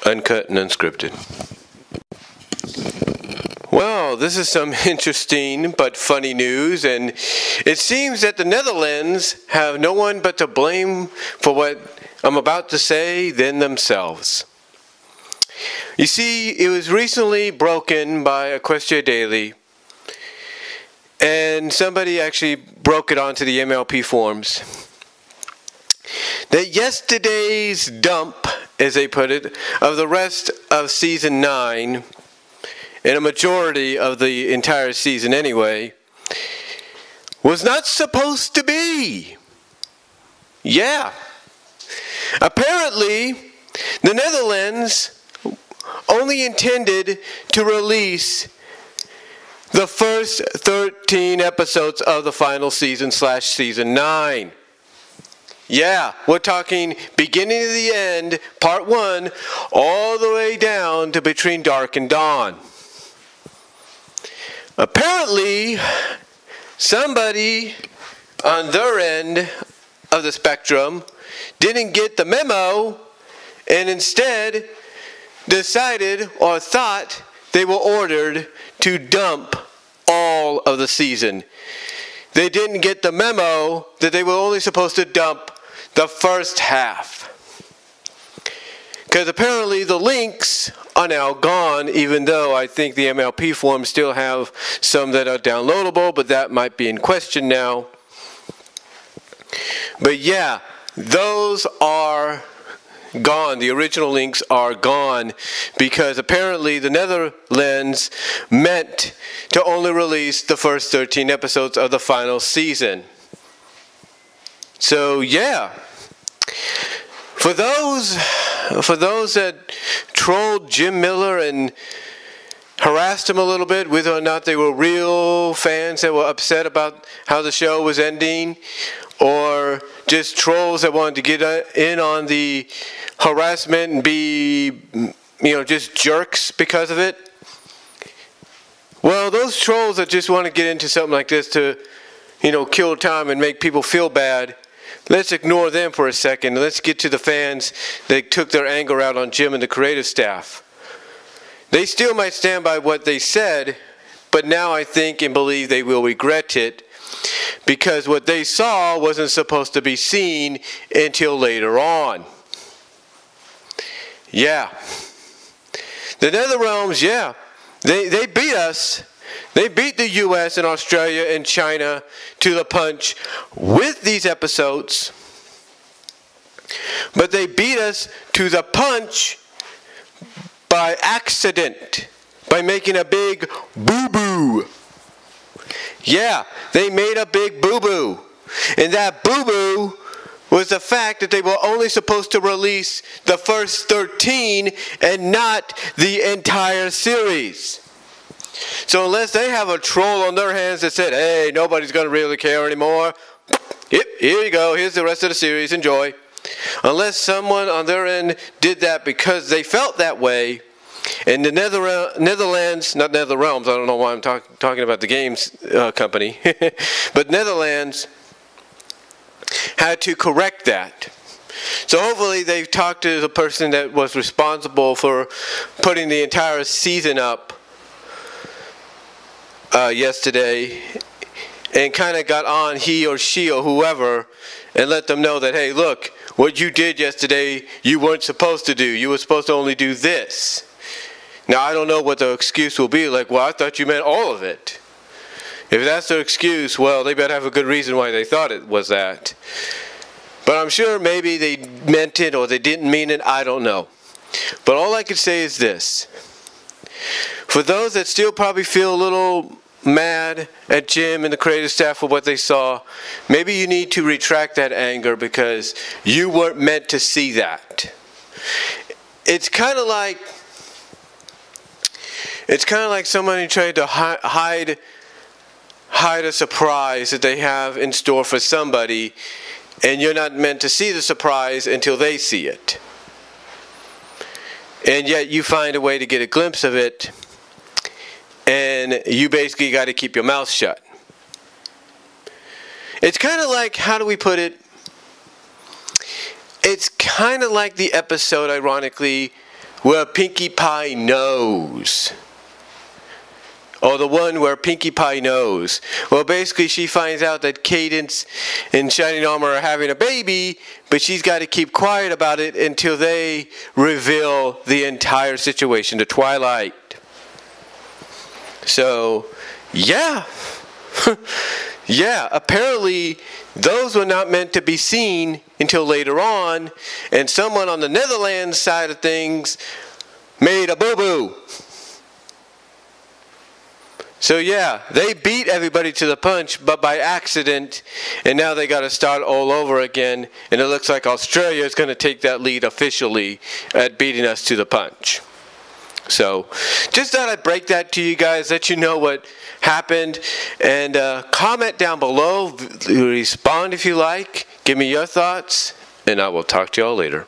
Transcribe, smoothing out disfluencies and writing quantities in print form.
Uncut and unscripted. Well, this is some interesting but funny news, and it seems that the Netherlands have no one but to blame for what I'm about to say than themselves. You see, it was recently broken by Equestria Daily, and somebody actually broke it onto the MLP forums, that yesterday's dump, as they put it, of the rest of Season 9, and a majority of the entire season anyway, was not supposed to be. Yeah. Apparently, the Netherlands only intended to release the first 13 episodes of the final season / Season 9. Yeah, we're talking beginning to the end, Part 1, all the way down to between dark and dawn. Apparently, somebody on their end of the spectrum didn't get the memo and instead decided or thought they were ordered to dump all of the season. They didn't get the memo that they were only supposed to dump the first half. Because apparently the links are now gone, even though I think the MLP forums still have some that are downloadable, but that might be in question now. But yeah, those are gone. The original links are gone because apparently the Netherlands meant to only release the first 13 episodes of the final season. So yeah, for those that trolled Jim Miller and harassed him a little bit, whether or not they were real fans that were upset about how the show was ending, or just trolls that wanted to get in on the harassment and be, just jerks because of it. Well, those trolls that just want to get into something like this to, kill time and make people feel bad, let's ignore them for a second. Let's get to the fans that took their anger out on Jim and the creative staff. They still might stand by what they said, but now I think and believe they will regret it, because what they saw wasn't supposed to be seen until later on. Yeah. The Netherrealms, yeah, they beat us. They beat the US and Australia and China to the punch with these episodes. But they beat us to the punch by accident, by making a big boo-boo. Yeah, they made a big boo-boo. And that boo-boo was the fact that they were only supposed to release the first 13 and not the entire series. So unless they have a troll on their hands that said, hey, nobody's going to really care anymore, yep, here you go, here's the rest of the series, enjoy. Unless someone on their end did that because they felt that way, and the Netherlands, not Netherrealms, I don't know why I'm talking about the games company, but Netherlands had to correct that. So hopefully they've talked to the person that was responsible for putting the entire season up yesterday, and kind of got on he or she or whoever and let them know that, hey, look, what you did yesterday, you weren't supposed to do. You were supposed to only do this. Now, I don't know what the excuse will be. Like, well, I thought you meant all of it. If that's their excuse, well, they better have a good reason why they thought it was that. But I'm sure maybe they meant it or they didn't mean it. I don't know. But all I can say is this. For those that still probably feel a little mad at Jim and the creative staff for what they saw, maybe you need to retract that anger because you weren't meant to see that. It's kind of like somebody trying to hide a surprise that they have in store for somebody, and you're not meant to see the surprise until they see it. And yet you find a way to get a glimpse of it, and you basically got to keep your mouth shut. It's kind of like, how do we put it? It's kind of like the episode, ironically, where Pinkie Pie knows. Or the one where Pinkie Pie knows. Well, basically she finds out that Cadence and Shining Armor are having a baby, but she's got to keep quiet about it until they reveal the entire situation to Twilight. So, yeah. Yeah, apparently those were not meant to be seen until later on, and someone on the Netherlands side of things made a boo-boo. So yeah, they beat everybody to the punch, but by accident, and now they got to start all over again, and it looks like Australia is going to take that lead officially at beating us to the punch. So, just thought I'd break that to you guys, let you know what happened, and comment down below, respond if you like, give me your thoughts, and I will talk to y'all later.